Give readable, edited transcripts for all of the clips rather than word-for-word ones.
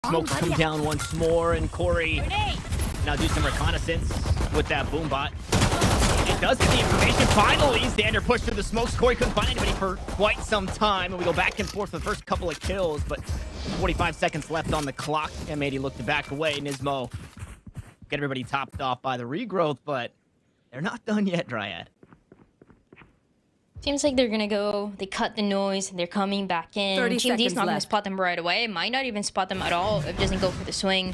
Smokes come down once more, and Corey now do some reconnaissance with that boom bot. It does get the information. Finally, Zander pushed through the smokes. Corey couldn't find anybody for quite some time, and we go back and forth for the first couple of kills, but 45 seconds left on the clock. M80 looked to back away. NiSMO get everybody topped off by the regrowth, but they're not done yet, Dryad. Seems like they're gonna go, they cut the noise, and they're coming back in. 30 GMD is not gonna left. spot them right away. Might not even spot them at all if it doesn't go for the swing.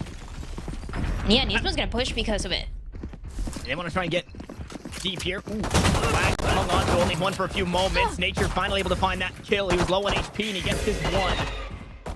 And yeah, NiSMO's gonna push because of it. They want to try and get deep here. Ooh, flag hung on to only one for a few moments. Nature finally able to find that kill. He was low on HP, and he gets his one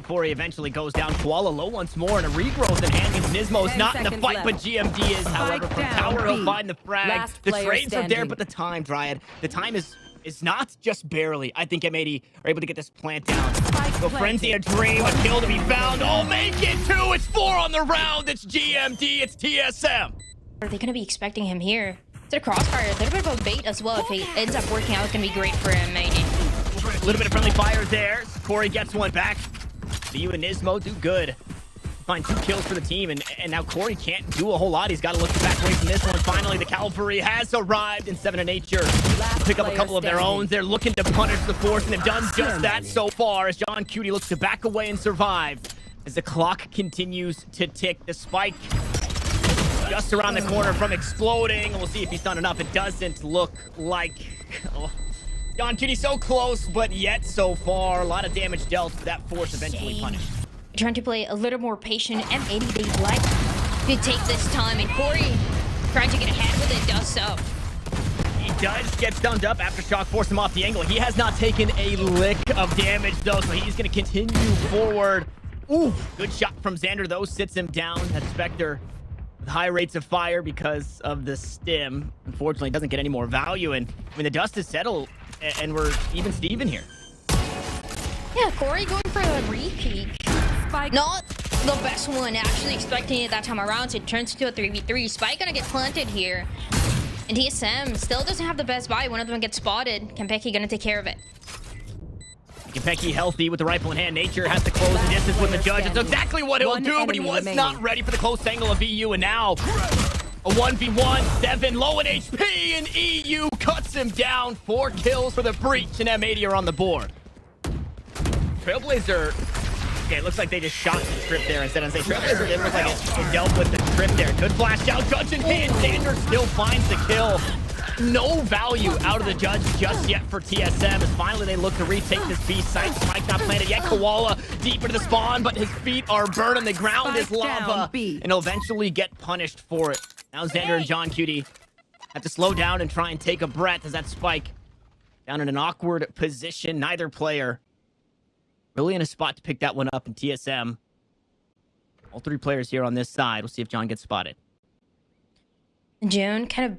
before he eventually goes down. Koala low once more, and a regrowth in hand means NiSMO's not in the fight, left. but GMD is. However, from tower, he'll find the frag. Last The player trades are there, standing. but the time, Dryad, the time is not just barely. I think M80 are able to get this plant down. Go Frenzy, a dream, a kill to be found. Oh, make it two. It's 4 on the round. It's GMD. It's TSM. Are they gonna be expecting him here? It's a crossfire, a little bit of a bait as well. If it ends up working out, it's gonna be great for M80. A little bit of friendly fire there. Corey gets one back. eeiu and NiSMO do good. Find 2 kills for the team, and now Corey can't do a whole lot. He's got to look to back away from this one. Finally, the cavalry has arrived in 7 of Nature. Pick up a couple of their own. They're looking to punish the force, and they've done just that so far as johnqt looks to back away and survive. As the clock continues to tick, the spike just around the corner from exploding. We'll see if he's done enough. It doesn't look like... Oh. johnqt so close, but yet so far. A lot of damage dealt. That force eventually punished. Trying to play a little more patient. M80, they like to take this time, and Corey trying to get ahead with it, does so. He does get stunned up. Aftershock forced him off the angle. He has not taken a lick of damage, though, so he's going to continue forward. Ooh, good shot from Zander, though. Sits him down. That Spectre with high rates of fire because of the stim. Unfortunately, doesn't get any more value, and I mean, the dust is settled, and we're even Steven here. Yeah, Corey going for a repeat. Spike. Not the best one, actually expecting it that time around, so it turns into a 3v3. Spike gonna get planted here. And TSM still doesn't have the best buy. One of them gets spotted. Kanpeki gonna take care of it. Kanpeki healthy with the rifle in hand. Nature has to close the distance with the judge. It's exactly what he'll do, but he was not ready for the close angle of eeiu, and now a 1v1, 7 low in HP, and eeiu cuts him down. 4 kills for the breach, and M80 are on the board. Trailblazer... Okay, it looks like they just shot the trip there instead of saying Trailblazer. It looks like it dealt with the trip there. Good flash out, judge in hand. Zander still finds the kill. No value out of the judge just yet for TSM as finally they look to retake this B site. Spike not planted yet. Koala deep into the spawn, but his feet are burning. The ground is lava, and he'll eventually get punished for it. Now Zander and johnqt have to slow down and try and take a breath as that Spike down in an awkward position. Neither player really in a spot to pick that one up in TSM. All 3 players here on this side. We'll see if John gets spotted. June kind of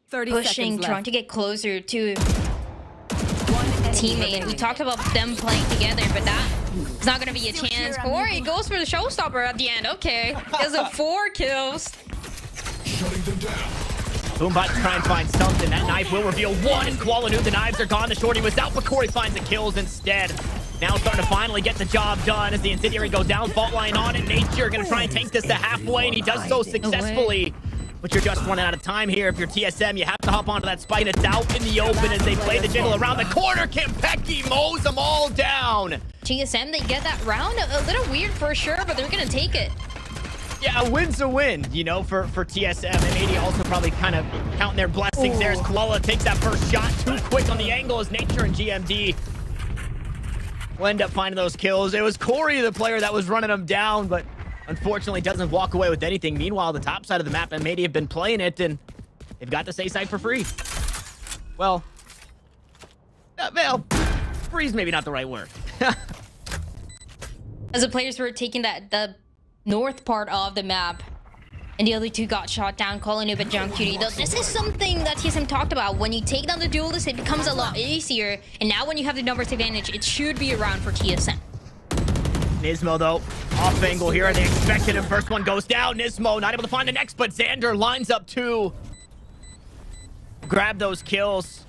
30 pushing, trying to get closer to teammate. We talked about them playing together, but that's not going to be a chance. Corey goes for the showstopper at the end. Okay. There's a 4 kills. Shutting them down. Boombot to try and find something. That knife will reveal 1, and koalanoob, the knives are gone. The shorty was out, but Corey finds the kills instead. Now starting to finally get the job done as the incendiary goes down. Fault line on it. Nature going to try and tank this to halfway, and he does so successfully. But you're just running out of time here. If you're TSM, you have to hop onto that spike. It's out in the open as they play the jiggle around the corner. Kanpeki mows them all down. TSM, they get that round. A little weird for sure, but they're going to take it. Yeah, a win's a win, you know, for TSM. M80 also probably kind of counting their blessings there as Koala takes that first shot. Too quick on the angle as Nature and GMD will end up finding those kills. It was Corey, the player that was running them down, but unfortunately doesn't walk away with anything. Meanwhile, the top side of the map, M80 have been playing it, and they've got this A side for free. Well, free's maybe not the right word. As the players were taking the north part of the map, and the other 2 got shot down, koalanoob and johnqt. This is something that TSM talked about. When you take down the duelist, it becomes a lot easier. And now when you have the numbers advantage, it should be around for TSM. NiSMO, though, off angle here. They expected him. First one goes down. NiSMO not able to find the next, but Zander lines up 2. Grab those kills.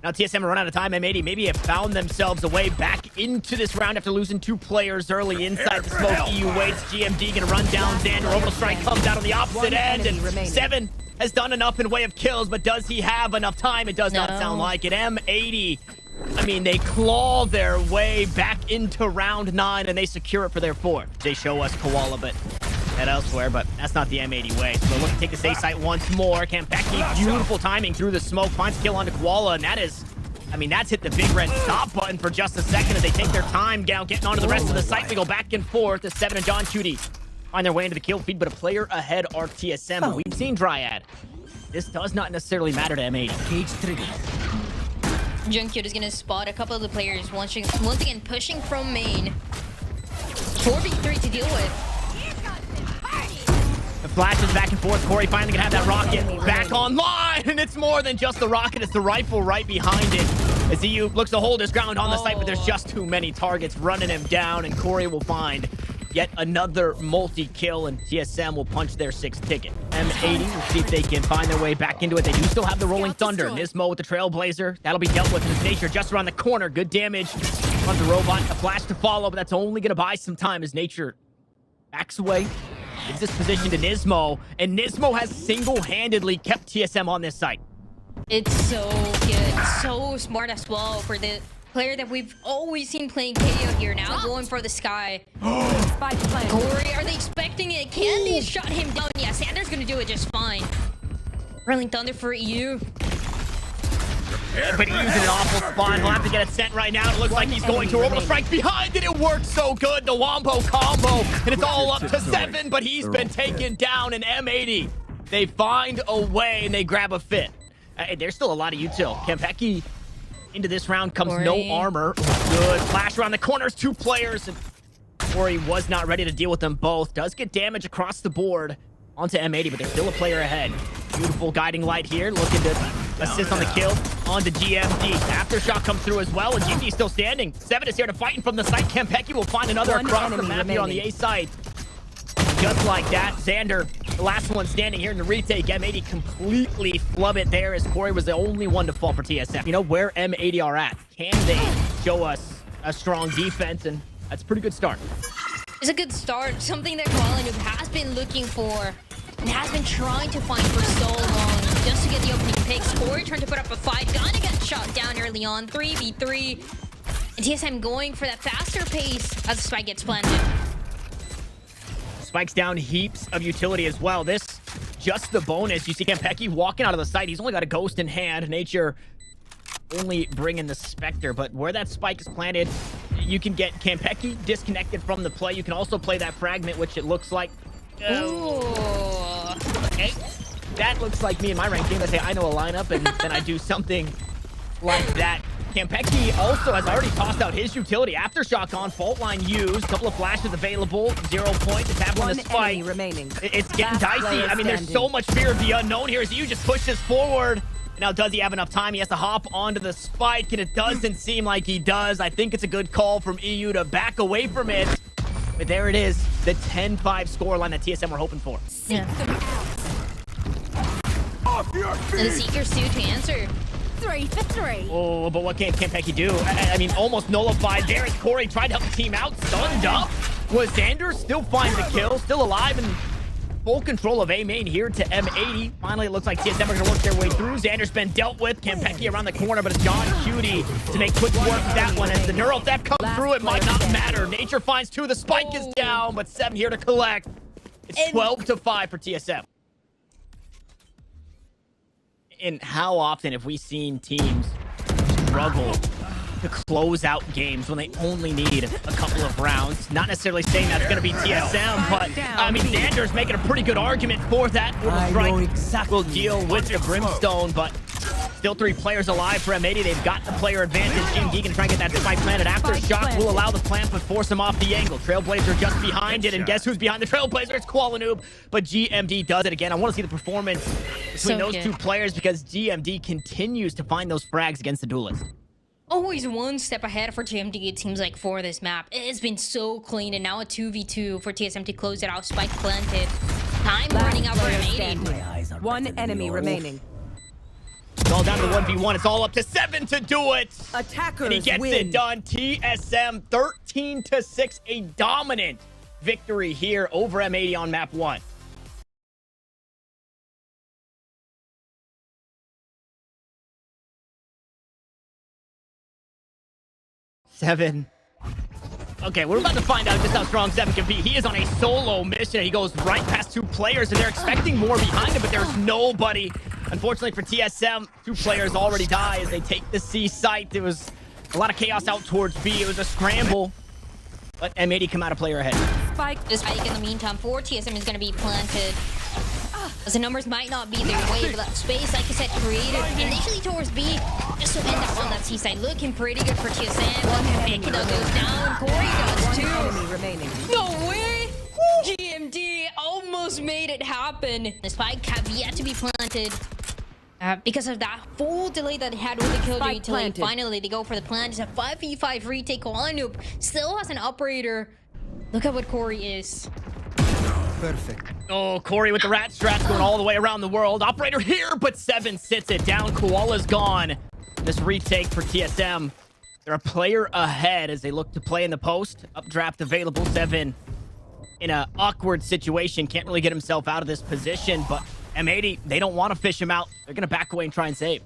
Now TSM run out of time. M80 maybe have found themselves a way back into this round after losing 2 players early inside the smoke. eeiu waits. GMD gonna run down Zander. Orbital strike comes out on the opposite end, and 7 has done enough in way of kills, but does he have enough time? It does not sound like it. M80, I mean, they claw their way back into round 9 and they secure it for their 4th. They show us Koala, but head elsewhere, but that's not the M80 way. So look to take the safe site once more. Kanpeki, beautiful timing through the smoke, finds kill onto Koala, and that is, I mean, that's hit the big red stop button for just a second as they take their time down, getting onto the rest of the site. We go back and forth as 7 and johnqt find their way into the kill feed, but a player ahead are TSM. We've seen Dryad. This does not necessarily matter to M80. johnqt is gonna spot a couple of the players once again pushing from main. 4v3 to deal with. The flashes back and forth. Corey finally gonna have that rocket back online, and it's more than just the rocket, it's the rifle right behind it. As eeiu looks to hold his ground on the site, but there's just too many targets running him down, and Corey will find yet another multi-kill, and TSM will punch their 6th ticket. M80 will see if they can find their way back into it. They do still have the rolling thunder. NiSMO with the trailblazer. That'll be dealt with in his nature just around the corner. Good damage on the robot. A flash to follow, but that's only going to buy some time as nature backs away. Gives this position to NiSMO, and NiSMO has single-handedly kept TSM on this site. It's so good. So smart as well for the player that we've always seen playing KO here, now going for the sky. Corey, are they expecting it? Can they shut him down? Yeah, Zander's gonna do it just fine. Rolling thunder for eeiu. But he's in an awful spot. He'll have to get it sent right now. It looks like he's going to orbital strike behind it. It works so good. The wombo combo, and it's all up to 7, but he's been taken down. And M80, they find a way and they grab a fit. There's still a lot of util. Kanpeki into this round comes no armor. Good flash around the corners. 2 players, and Corey was not ready to deal with them both. Does get damage across the board onto M80, but there's still a player ahead. Beautiful guiding light here, looking to assist on the kill onto GMD. Aftershock comes through as well, and GMD is still standing. 7 is here to fight from the site. Kanpeki will find another across the map here on the A side. Just like that, Zander, the last one standing here in the retake. M80 completely flub it there as Corey was the only one to fall for TSM. You know where M80 are at. Can they show us a strong defense? And that's a pretty good start. It's a good start, something that koalanoob has been looking for and has been trying to find for so long, just to get the opening picks. Corey trying to put up a fight, gonna get shot down early on, 3v3. And TSM going for that faster pace as the spike gets planted. Spikes down heaps of utility as well. This, just the bonus. You see Kanpeki walking out of the site. He's only got a ghost in hand. Nature only bringing the Spectre, but where that spike is planted, you can get Kanpeki disconnected from the play. You can also play that fragment, which it looks like... Okay. That looks like me in my ranked game. I say I know a lineup, and then I do something like that. Kanpeki also has already tossed out his utility. Aftershock on, fault line used, couple of flashes available, 0 point to tap on this fight. It's getting dicey. I mean, there's so much fear of the unknown here as eeiu just pushes forward. Now, does he have enough time? He has to hop onto the spike, and it doesn't seem like he does. I think it's a good call from eeiu to back away from it. But there it is, the 10-5 scoreline that TSM were hoping for. Yeah. And the Seeker's due to answer. 3 for 3. Oh, but what can Kanpeki do? I mean, almost nullified there as Corey tried to help the team out. Stunned up. Was Zander still finds the kill, still alive, and full control of A main here to M80. Finally, it looks like TSM are going to work their way through. Zander's been dealt with. Kanpeki around the corner, but it's johnqt to make quick work of that one. As the neural theft comes through, it might not matter. Nature finds 2. The spike is down, but 7 here to collect. It's 12-5 for TSM. And how often have we seen teams struggle to close out games when they only need a couple of rounds? Not necessarily saying that's going to be TSM, but I mean, Zander's making a pretty good argument for that. We'll deal with the brimstone, but still 3 players alive for M80. They've got the player advantage. GMD can try and get that spike planted. Aftershock will allow the plant, but force him off the angle. Trailblazer just behind it, and guess who's behind the Trailblazer? It's koalanoob, but GMD does it again. I want to see the performance between those 2 players because GMD continues to find those frags against the duelist. Always one step ahead for GMD, it seems like, for this map. It has been so clean, and now a 2v2 for TSM to close it out. Spike planted. Time running out for M80. 1 enemy remaining. Well, down to the 1v1. It's all up to 7 to do it. Attackers And he gets win. it done. TSM 13-6. A dominant victory here over M80 on map 1. 7. Okay, we're about to find out just how strong 7 can be. He is on a solo mission. He goes right past 2 players, and they're expecting more behind him, but there's nobody. Unfortunately for TSM, 2 players already die as they take the C site. There was a lot of chaos out towards B. It was a scramble, but M80 come out a player ahead. This spike in the meantime for TSM is going to be planted. As the numbers might not be their way, but that space, like I said, created initially towards B, just to end up on that C side. Looking pretty good for TSM. Kanpeki though goes down. Corey does too. Enemy remaining. No way! GMD almost made it happen. The spike have yet to be planted. Because of that full delay that they had with the killjoy utility. Finally, they go for the plant. It's a 5v5 retake. koalanoob still has an operator. Look at what Corey is. Perfect. Oh, Corey with the rat strats going all the way around the world. Operator here, but 7 sits it down. Koala's gone. This retake for TSM. They're a player ahead as they look to play in the post. Updraft available. 7 in an awkward situation. Can't really get himself out of this position, but M80, they don't want to fish him out. They're going to back away and try and save.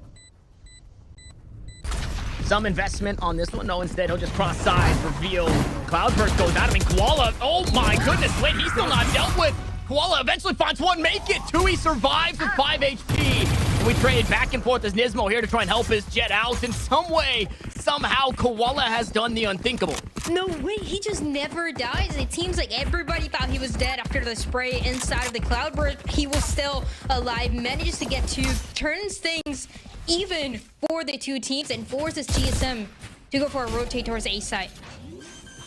Some investment on this one. No, instead, he'll just cross sides, reveal. Cloudburst goes out. I mean, Koala. Oh, my goodness. Wait, he's still not dealt with. Koala eventually finds one. Make it. 2, he survives with 5 HP. And we trade back and forth as NiSMO here to try and help his Jett out. In some way, somehow, Koala has done the unthinkable. No way, he just never dies. It seems like everybody thought he was dead after the spray inside of the Cloudburst. He was still alive, manages to get 2, turns things even for the 2 teams, and forces TSM to go for a rotate towards A side.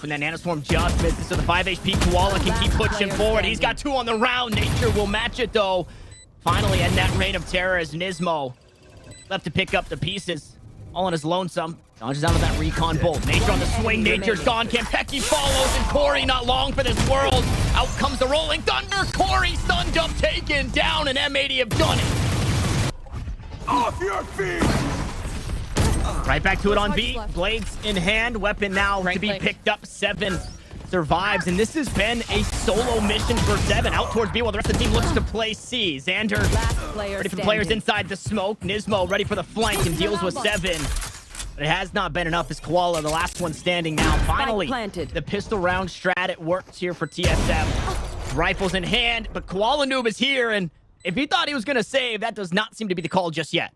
When that nanoswarm just misses, so the 5 HP Koala can keep pushing forward. He's got 2 on the round. Nature will match it, though. Finally, end that reign of terror as NiSMO left to pick up the pieces. All on his lonesome. Dodges out of that recon bolt. Nature on the swing. Nature's gone. Kanpeki follows, and Corey not long for this world. Out comes the rolling thunder. Corey stunned up, taken down, and M80 have done it. Off your feet! Right back to it on B. Blades in hand. Weapon now to be picked up. 7 survives, and this has been a solo mission for 7 out towards B while the rest of the team looks to play C. Zander ready for the players inside the smoke. NiSMO ready for the flank and deals with 7. But it has not been enough as Koala, the last one standing now. Finally, the pistol round strat, it works here for TSM. Rifles in hand, but koalanoob is here, and if he thought he was going to save, that does not seem to be the call just yet.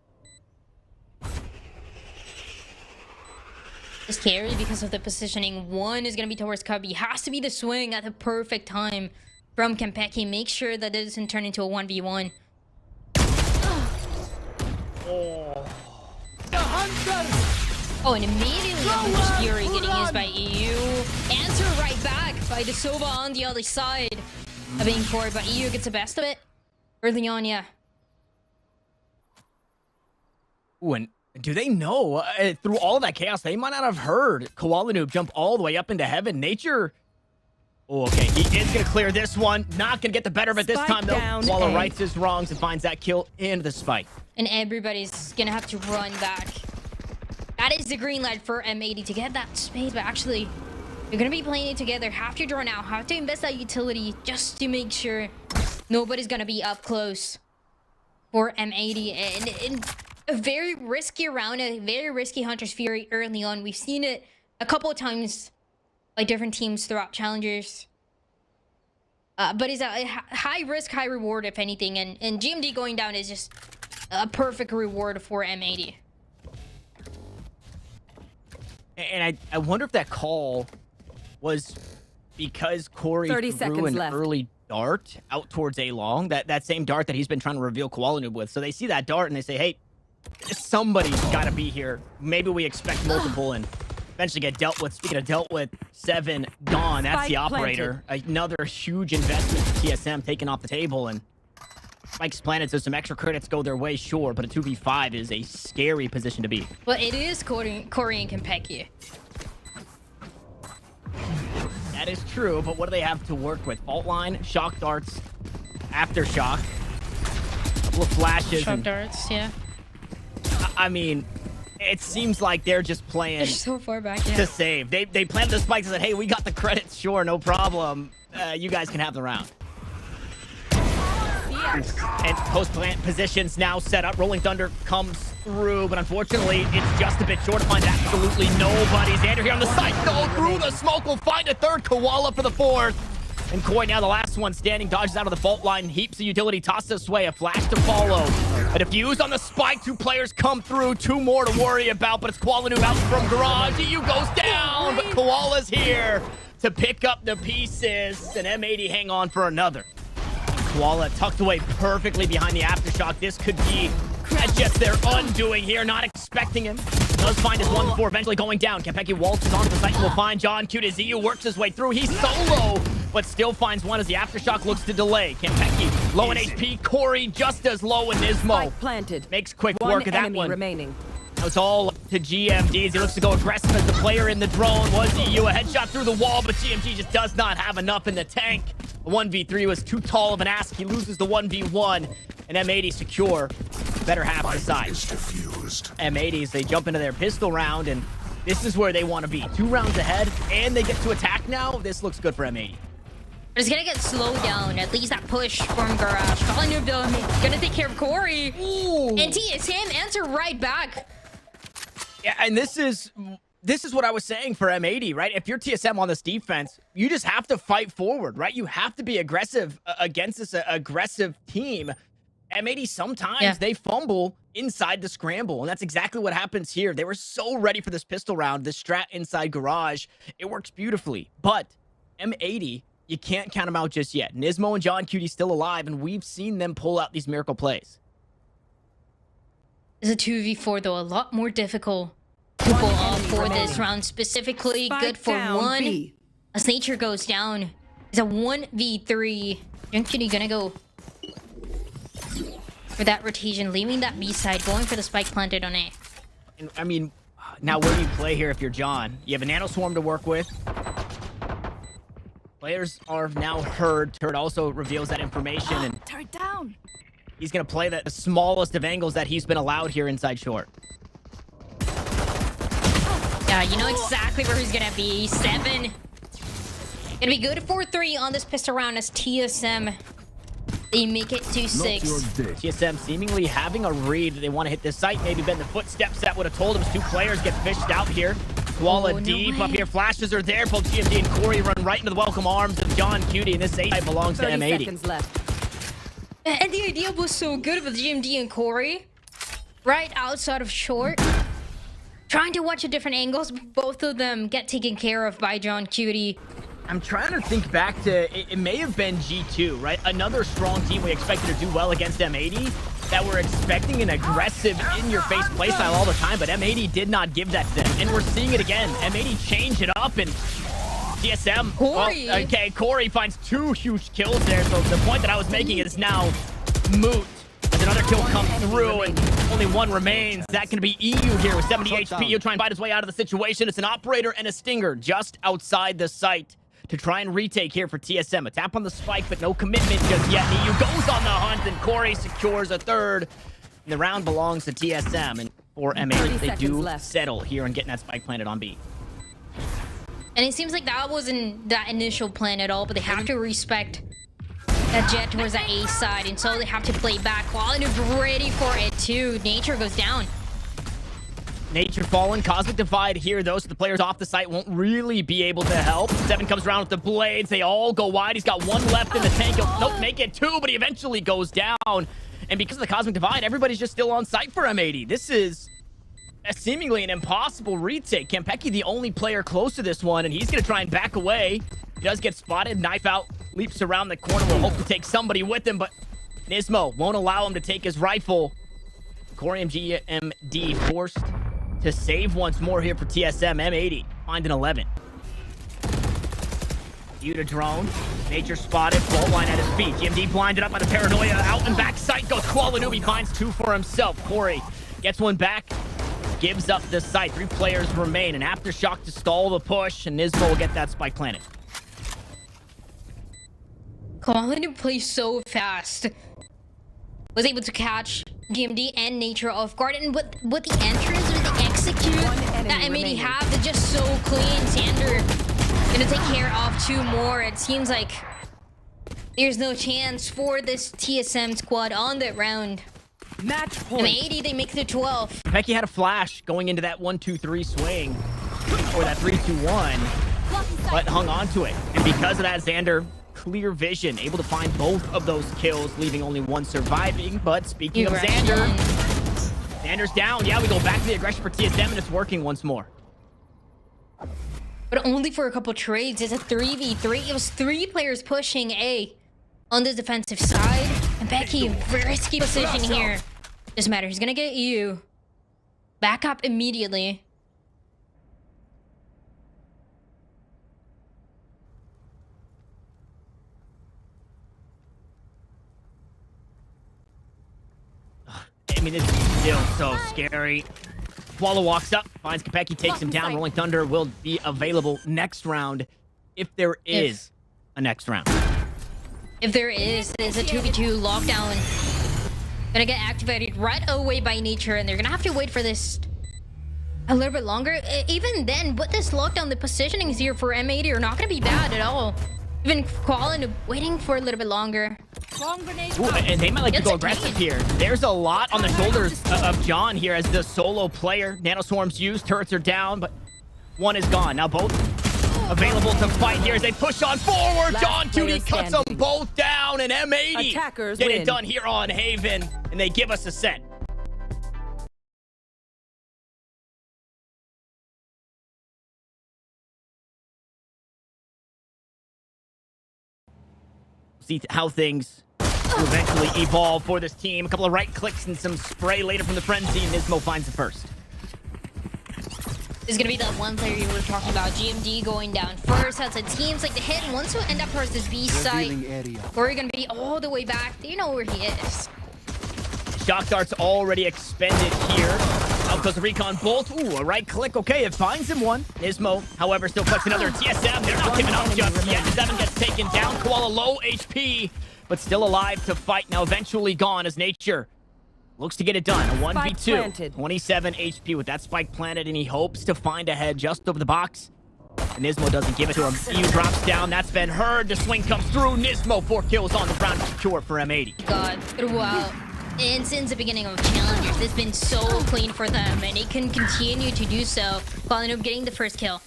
It's scary because of the positioning. 1 is going to be towards Cubby. Has to be the swing at the perfect time from Kanpeki. Make sure that it doesn't turn into a 1v1. Oh, and immediately Unleashed Fury getting used by eeiu. Answer right back by the Sova on the other side of being forward, but eeiu gets the best of it early on, yeah. Ooh, and do they know? Through all that chaos, they might not have heard koalanoob jump all the way up into heaven. Nature... Oh, okay. He is going to clear this one. Not going to get the better of it this time, though. Koala rights his wrongs and finds that kill into the spike. And everybody's going to have to run back. That is the green light for M80 to get that space, but actually, you're going to be playing it together. Have to draw now. Have to invest that utility just to make sure nobody's going to be up close for M80. And in a very risky round, a very risky Hunter's Fury early on. We've seen it a couple of times by different teams throughout challengers. But it's a high risk, high reward, if anything. And GMD going down is just a perfect reward for M80. And I wonder if that call was because Corey threw an early dart out towards A long. That same dart that he's been trying to reveal koalanoob with. So they see that dart and they say, hey, somebody's got to be here. Maybe we expect multiple and eventually get dealt with. Speaking of dealt with, 7 gone. That's the operator. Another huge investment for TSM taken off the table. And Spike's planted, so some extra credits go their way, sure, but a 2v5 is a scary position to be. But it is Corey and Kanpeki. That is true, but what do they have to work with? Fault line, shock darts, aftershock, couple of flashes. Shock darts, yeah. I mean, it seems like they're just playing They're so far back. to Yeah. save. They planted the spikes and said, hey, we got the credits. Sure, no problem. You guys can have the round. And post-plant positions now set up. Rolling Thunder comes through, but unfortunately, it's just a bit short to find absolutely nobody. Zander here on the side. Go through the smoke. Will find a third. Koala for the fourth. And Koi now the last one standing. Dodges out of the fault line. Heaps of utility. Tosses this way. A flash to follow. A defuse on the spike. Two players come through. Two more to worry about, but it's koalanoob out from garage. eeiu goes down, but Koala's here to pick up the pieces. And M80 hang on for another. Koala tucked away perfectly behind the aftershock. This could be just their undoing here. Not expecting him. Does find his one before eventually going down. Kanpeki waltzes onto the site and will find johnqt. eeiu works his way through. He's solo, but still finds one as the aftershock looks to delay. Kanpeki low in HP. Corey just as low in NiSMO. Planted. Makes quick work of that enemy one. remaining. It's all up to GMD as he looks to go aggressive as the player in the drone was eeiu. A headshot through the wall, but GMD just does not have enough in the tank. A 1v3 was too tall of an ask. He loses the 1v1, and M80 secure. Better half the side. M80s, they jump into their pistol round, and this is where they want to be. 2 rounds ahead, and they get to attack now. This looks good for M80. It's gonna get slowed down. At least that push from garage. koalanoob gonna take care of Corey. Ooh. And TSM answer right back. Yeah, and this is what I was saying for M80, right? If you're TSM on this defense, you just have to fight forward, right? You have to be aggressive against this aggressive team. M80 sometimes they fumble inside the scramble, and that's exactly what happens here. They were so ready for this pistol round, this strat inside garage. It works beautifully, but M80, you can't count them out just yet. NiSMO and johnqt still alive, and we've seen them pull out these miracle plays. It's a 2v4 though, a lot more difficult to pull off for this round specifically. Good for one. B. As nature goes down, it's a 1v3. johnqt gonna go for that rotation, leaving that B side, going for the spike planted on A. And, I mean, now where do you play here if you're John? You have a nano swarm to work with. Players are now heard. Turd also reveals that information, and Turret down. he's going to play the smallest of angles that he's been allowed here inside short. Yeah, you know exactly where he's gonna be. 7. Gonna be good for 3 on this pistol round as TSM. They make it to 6. TSM seemingly having a read. They want to hit this site. Maybe bend the footsteps. That would have told him. 2 players get fished out here. Koala no deep way. up here. Flashes are there. Both GMD and Corey run right into the welcome arms of johnqt, and this A site belongs to 30 M80. seconds left. And the idea was so good with GMD and Corey. Right outside of short. Trying to watch at different angles. Both of them get taken care of by johnqt. I'm trying to think back to, it may have been G2, right? Another strong team we expected to do well against M80, that we're expecting an aggressive, in-your-face playstyle all the time, but M80 did not give that to them. And we're seeing it again. M80 changed it up, and TSM... Corey. Well, okay, Corey finds 2 huge kills there, so the point that I was making is now moot. As another kill comes through, and only 1 remains. That can be eeiu here with 70 HP. He'll try and fight his way out of the situation. It's an operator and a stinger just outside the site to try and retake here for TSM. A tap on the spike, but no commitment just yet. eeiu goes on the hunt, and Corey secures a 3rd. And the round belongs to TSM, and for M80, they do settle here and getting that spike planted on B. And it seems like that wasn't that initial plan at all, but they have to respect that jet towards that A side, and so they have to play back. koalanoob ready for it too. Nature goes down. Nature fallen, Cosmic Divide here though, so the players off the site won't really be able to help. 7 comes around with the blades. They all go wide. He's got 1 left in the tank. He'll nope, make it 2, but he eventually goes down. And because of the Cosmic Divide, everybody's just still on site for M80. This is seemingly an impossible retake. Kanpeki the only player close to this one, and he's going to try and back away. He does get spotted. Knife out, leaps around the corner. Will hope to take somebody with him, but NiSMO won't allow him to take his rifle. Corey GMD forced to save once more here for TSM. M80 find an 11. eeiu to drone. Nature spotted. Fault line at his feet. GMD blinded up by the paranoia. Out and back sight goes koalanoob. He finds 2 for himself. Corey gets 1 back. Gives up the site. 3 players remain. An aftershock to stall the push, and NiSMO will get that spike planted. koalanoob plays so fast. Was able to catch GMD and Nature off guard, and with the entrance or the execute that M80 have, they're just so clean. Zander gonna take care of 2 more. It seems like there's no chance for this TSM squad on that round. Match point. M80, they make the 12. Kanpeki had a flash going into that 1-2-3 swing, or that 3-2-1, but hung on to it. And because of that, Zander, clear vision, able to find both of those kills, leaving only one surviving. But speaking of Zander, Zander's down. Yeah, we go back to the aggression for TSM, and it's working once more. But only for a couple trades. It's a 3v3. It was 3 players pushing A on the defensive side. And Becky, risky position here. Doesn't matter. He's gonna get eeiu. Back up immediately. I mean, it's still so scary. Koala walks up, finds Kanpeki, takes him down. Rolling Thunder will be available next round, if there is a next round. If there is, there's a 2v2 lockdown. Gonna get activated right away by Nature, and they're gonna have to wait for this a little bit longer. Even then, with this lockdown, the positionings here for M80 are not gonna be bad at all. Even Koala waiting for a little bit longer. Ooh, and they might like to go aggressive here. There's a lot on the shoulders of John here as the solo player. Nanoswarms used, turrets are down, but one is gone. Now both available to fight here as they push on forward. johnqt cuts them both down, and M80 Attackers get win. it done here on Haven, and they give us a set. See how things will eventually evolve for this team. A couple of right clicks and some spray later from the Frenzy. NiSMO finds the first. This is gonna be that one player you were talking about. GMD going down first. That's it seems like the hit. And once we end up towards this B site, where we're gonna be all the way back. Do you know where he is? Shock dart's already expended here. Out goes the recon bolt. Ooh, a right click. Okay, it finds him one. NiSMO, however, still collects another TSM. They're not giving up just yet. 7 gets taken down. Koala low HP, but still alive to fight. Now eventually gone as Nature looks to get it done. A 1v2. 27 HP with that spike planted, and he hopes to find a head just over the box. And NiSMO doesn't give it to him. eeiu drops down. That's been heard. The swing comes through. NiSMO 4 kills on the round to secure for M80. God, throughout. And since the beginning of challengers, it's been so clean for them, and it can continue to do so. koalanoob getting the first kill.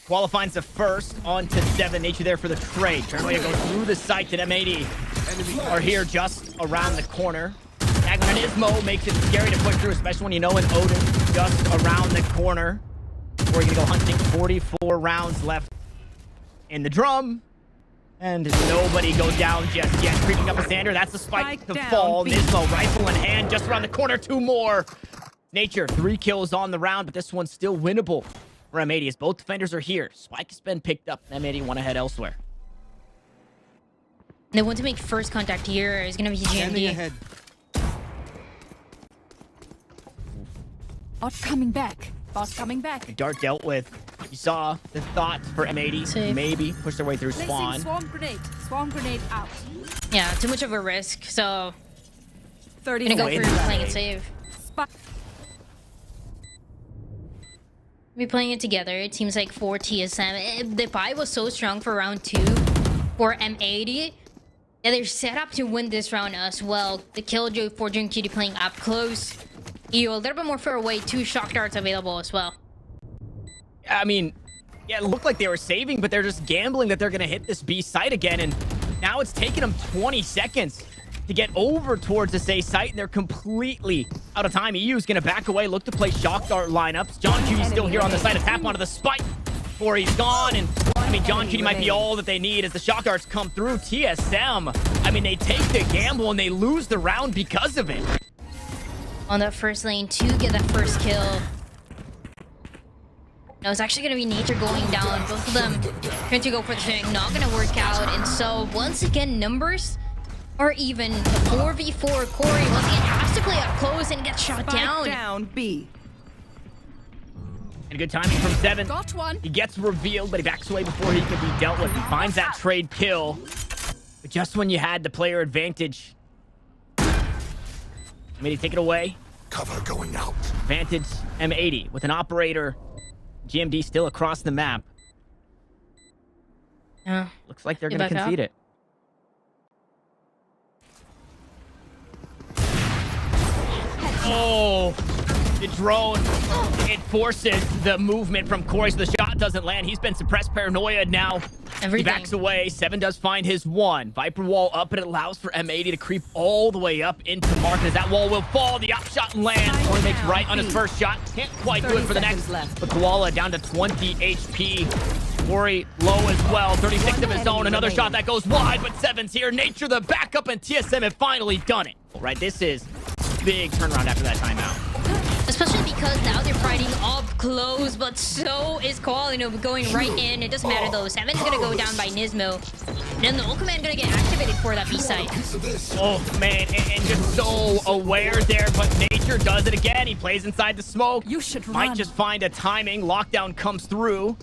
Koala finds the first onto 7. Nature there for the trade. Paranoia goes through the site, and M80 are here just around the corner. Agman and NiSMO makes it scary to push through, especially when you know an Odin just around the corner. We're gonna go hunting. 44 rounds left in the drum. And nobody goes down just yet. Creeping up a Zander. That's the spike to fall. NiSMO rifle in hand just around the corner. 2 more. Nature, 3 kills on the round, but this one's still winnable for M80 as both defenders are here. Spike has been picked up. M80 want to head elsewhere. They want to make first contact here. It's gonna be GMD. Bot coming back. Bot coming back. Dart dealt with. You saw the thought for M80. Safe. Maybe push their way through spawn. Swarm grenade. Swarm grenade out. Yeah, too much of a risk, so 30 gonna go seconds. through playing it safe. Spot. Be playing it together. It seems like for TSM, the buy was so strong for round 2 for M80 that they're set up to win this round as well. The killjoy for johnqt playing up close. eeiu a little bit more far away. 2 shock darts available as well. I mean, yeah, it looked like they were saving, but they're just gambling that they're going to hit this B site again. And now it's taken them 20 seconds to get over towards this A site, and they're completely out of time. eeiu is going to back away, look to play shock dart lineups. johnqt still here on the site. A tap onto the spike before he's gone. And I mean, johnqt might be all that they need as the shock darts come through. TSM, I mean, they take the gamble and they lose the round because of it. On that first lane to get that first kill. No, it's actually going to be Nature going down. Both of them trying to go for the thing. Not going to work out. And so, once again, numbers are even. The 4v4. Corey, once again, has to play up close and get shot down. Down B. And good timing from 7. Got one. He gets revealed, but he backs away before he can be dealt with. He finds that trade kill. But just when you had the player advantage, M80 take it away. Cover going out. Vantage M80 with an operator. GMD still across the map. Yeah. Looks like they're You going to back concede up? it. Oh, the drone. It forces the movement from Corey, so the shot doesn't land. He's been suppressed. Paranoia now. Everything. He backs away. Seven does find his one. Viper wall up, and it allows for M80 to creep all the way up into Mark. As that wall will fall, the up shot lands. Corey makes right on his first shot. Can't quite do it for the next. But Koala down to 20 HP. Corey low as well. 36 of his own. Another shot that goes wide, but Seven's here. Nature the backup, and TSM have finally done it. Right, this is big turnaround after that timeout. Especially because now they're fighting up close, but so is koalanoob going right in. It doesn't matter though. Seven's gonna go down by NiSMO. And then the ult command gonna get activated for that B site. Oh man, and just so aware there, but Nature does it again. He plays inside the smoke. You should Might run. just find a timing. Lockdown comes through.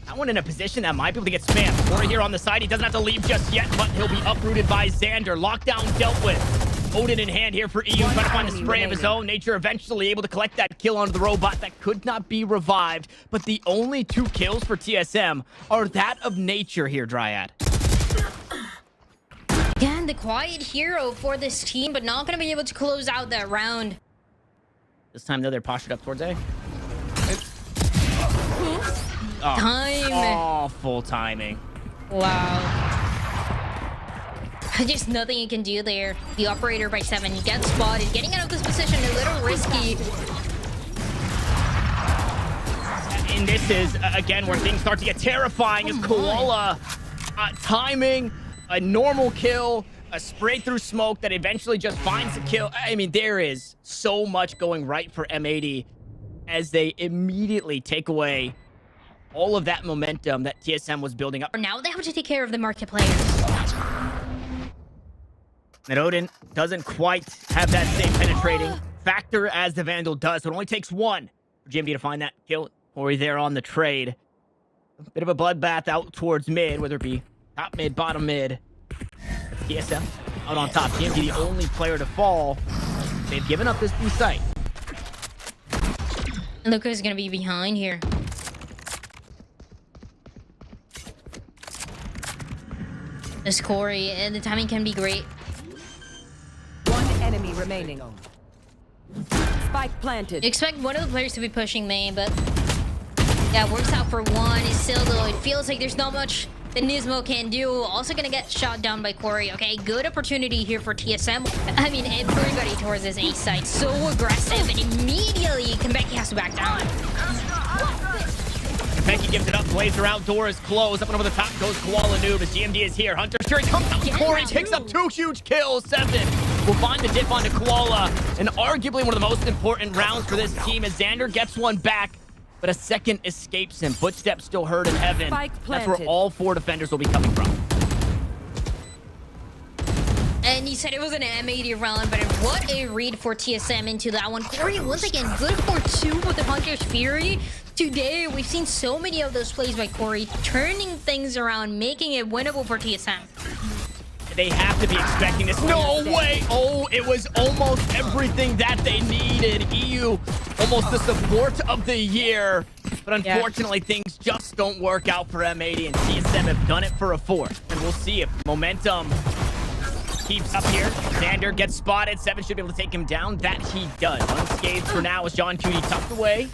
That one in a position that might be able to get spammed. Corey here on the side. He doesn't have to leave just yet, but he'll be uprooted by Zander. Lockdown dealt with. Odin in hand here for eeiu, trying to find a spray of his own. Nature eventually able to collect that kill onto the robot that could not be revived. But the only 2 kills for TSM are that of Nature here, Dryad. Again, the quiet hero for this team, but not gonna be able to close out that round. This time, though, they're postured up towards A. Time. Awful timing. Wow. Just nothing you can do there. The operator by 7, he gets spotted. Getting out of this position a little risky. And this is, again, where things start to get terrifying as Koala timing a normal kill, a spray through smoke that eventually just finds the kill. I mean, there is so much going right for M80 as they immediately take away all of that momentum that TSM was building up. Now they have to take care of the market players. And Odin doesn't quite have that same penetrating factor as the Vandal does. So it only takes 1 for GMD to find that kill. Corey there on the trade. A bit of a bloodbath out towards mid, whether it be top mid, bottom mid. That's TSM out on top. GMD the only player to fall. They've given up this B site. Look who's gonna be behind here. This Corey, and the timing can be great. One enemy remaining. Spike planted. You expect one of the players to be pushing main, but yeah, it works out for one. It's still though, it feels like there's not much that NiSMO can do. Also gonna get shot down by Corey. Okay, good opportunity here for TSM. I mean, everybody towards this A site, so aggressive, and immediately Kanpeki has to back down. Kanpeki gives it up. Blazer outdoor is closed. Up and over the top goes koalanoob as GMD is here. Hunter Fury comes out. Corey picks up 2 huge kills. 7 will find the dip onto Koala. And arguably one of the most important rounds for this team as Zander gets one back, but a second escapes him. Footsteps still heard in heaven. That's where all 4 defenders will be coming from. And you said it was an M80 round, but what a read for TSM into that one. Corey, once again, good for 2 with the Hunter's Fury. Today, we've seen so many of those plays by Corey, turning things around, making it winnable for TSM. They have to be expecting this. No way! Oh, it was almost everything that they needed. eeiu, almost the support of the year. But unfortunately, things just don't work out for M80, and TSM have done it for a 4th. And we'll see if momentum keeps up here. Zander gets spotted. 7 should be able to take him down. That he does. Unscathed for now as johnqt tucked away.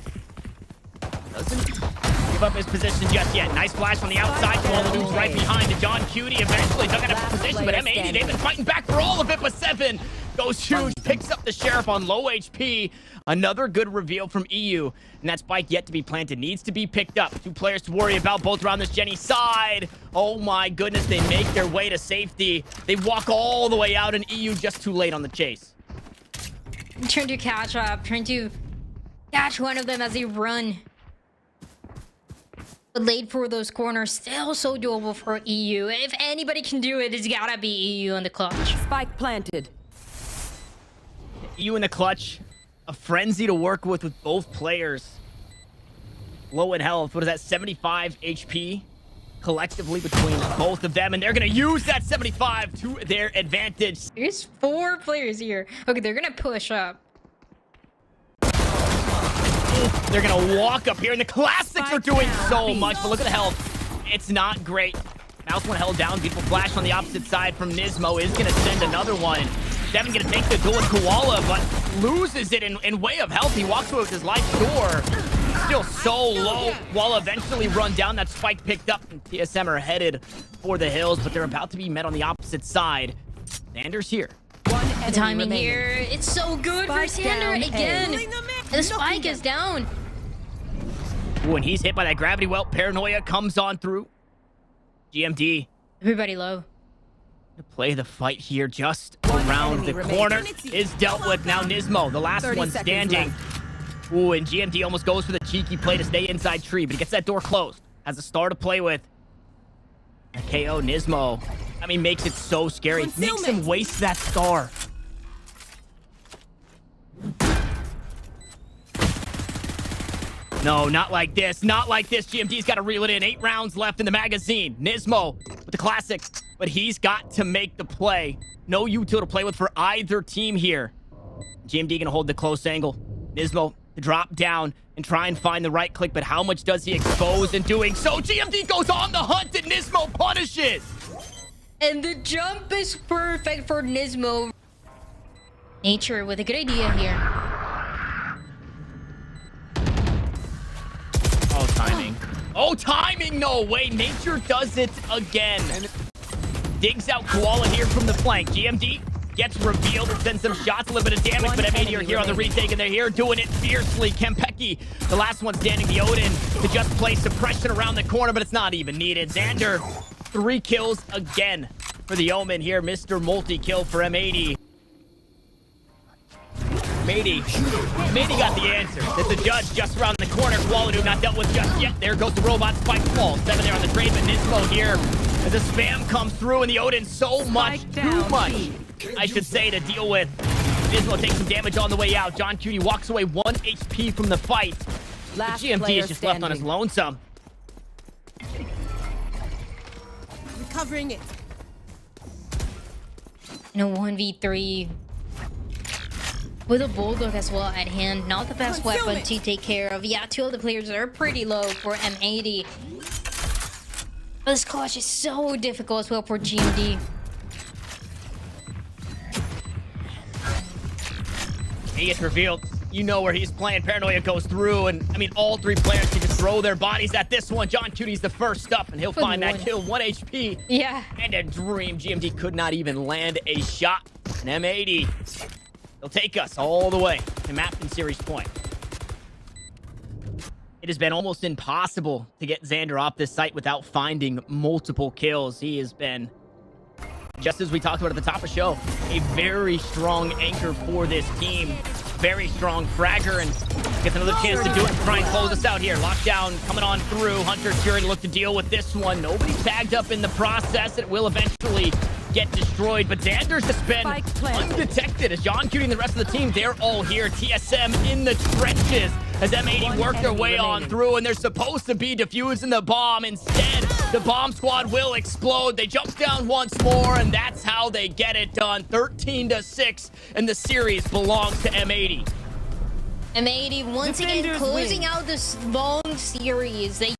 Doesn't give up his position just yet. Nice flash from the outside. koalanoob's right behind it. johnqt eventually dug out of position, but M80, they've been fighting back for all of it, but 7 goes huge. Picks up the Sheriff on low HP. Another good reveal from eeiu, and that spike yet to be planted. Needs to be picked up. 2 players to worry about, both around this Jenny side. Oh my goodness, they make their way to safety. They walk all the way out, and eeiu just too late on the chase. Trying to catch up, trying to catch one of them as they run. But late for those corners, still so doable for eeiu. If anybody can do it, it's gotta be eeiu in the clutch. Spike planted. eeiu in the clutch. A frenzy to work with both players. Low in health. What is that? 75 HP. collectively between both of them, and they're gonna use that 75 to their advantage. There's 4 players here. Okay, they're gonna push up. They're gonna walk up here, and the classics are doing so much, but look at the health. It's not great. Mouse one held down. Beautiful flash on the opposite side from NiSMO is gonna send another one. Devin gonna take the duel with Koala, but loses it in way of health. He walks away with his life door. Still so low. Wall eventually run down. That spike picked up, and TSM are headed for the hills, but they're about to be met on the opposite side. Zander's here. The timing here, it's so good for Zander again. The spike is down. Ooh, and he's hit by that gravity well. Paranoia comes on through. GMD. Everybody low. To play the fight here just around the corner is dealt with. Now NiSMO, the last one standing. Ooh, and GMD almost goes for the cheeky play to stay inside tree, but he gets that door closed. Has a star to play with. A KO NiSMO. I mean, makes it so scary. Makes him waste that star. No, not like this. Not like this. GMD's got to reel it in. 8 rounds left in the magazine. NiSMO with the classic, but he's got to make the play. No util to play with for either team here. GMD going to hold the close angle. NiSMO to drop down and try and find the right click, but how much does he expose in doing so? GMD goes on the hunt and NiSMO punishes. And the jump is perfect for NiSMO. Nature with a good idea here. Oh, timing. Oh, timing! No way. Nature does it again. Digs out Koala here from the flank. GMD gets revealed and sends some shots, a little bit of damage, but M80 are here on the retake, and they're here doing it fiercely. Kanpeki, the last one standing, the Odin, to just play suppression around the corner, but it's not even needed. Zander, 3 kills again for the Omen here. Mr. Multi-kill for M80. M80 got the answer. There's the judge just around the corner. koalanoob not dealt with just yet. There goes the robot. Spike fall. 7 there on the trade, but NiSMO here as the spam comes through, and the Odin so much, too much, I should say, to deal with. NiSMO takes some damage on the way out. johnqt walks away 1 HP from the fight. Last GMT is just left on his lonesome. Recovering it. In a 1v3 with a bulldog as well at hand, not the best weapon to take care of. Yeah, 2 of the players are pretty low for M80. But this clutch is so difficult as well for GMD. He gets revealed. You know where he's playing. Paranoia goes through, and I mean, all 3 players can just throw their bodies at this one. johnqt's the first up, and he'll find that kill. 1 HP. Yeah. And a dream. GMD could not even land a shot. And M80, they'll take us all the way to map and series point. It has been almost impossible to get Zander off this site without finding multiple kills. He has been, just as we talked about at the top of the show, a very strong anchor for this team. Very strong fragger, and gets another chance to do it and try and close us out here. Lockdown coming on through. Hunter Fury to look to deal with this one. Nobody tagged up in the process. It will eventually get destroyed, but Zander's just been undetected as johnqt and the rest of the team, they're all here. TSM in the trenches as M80 work their way on through, and they're supposed to be defusing the bomb. Instead, the bomb squad will explode. They jump down once more, and that's how they get it done. 13-6, and the series belongs to M80. M80 once again closing out this long series. They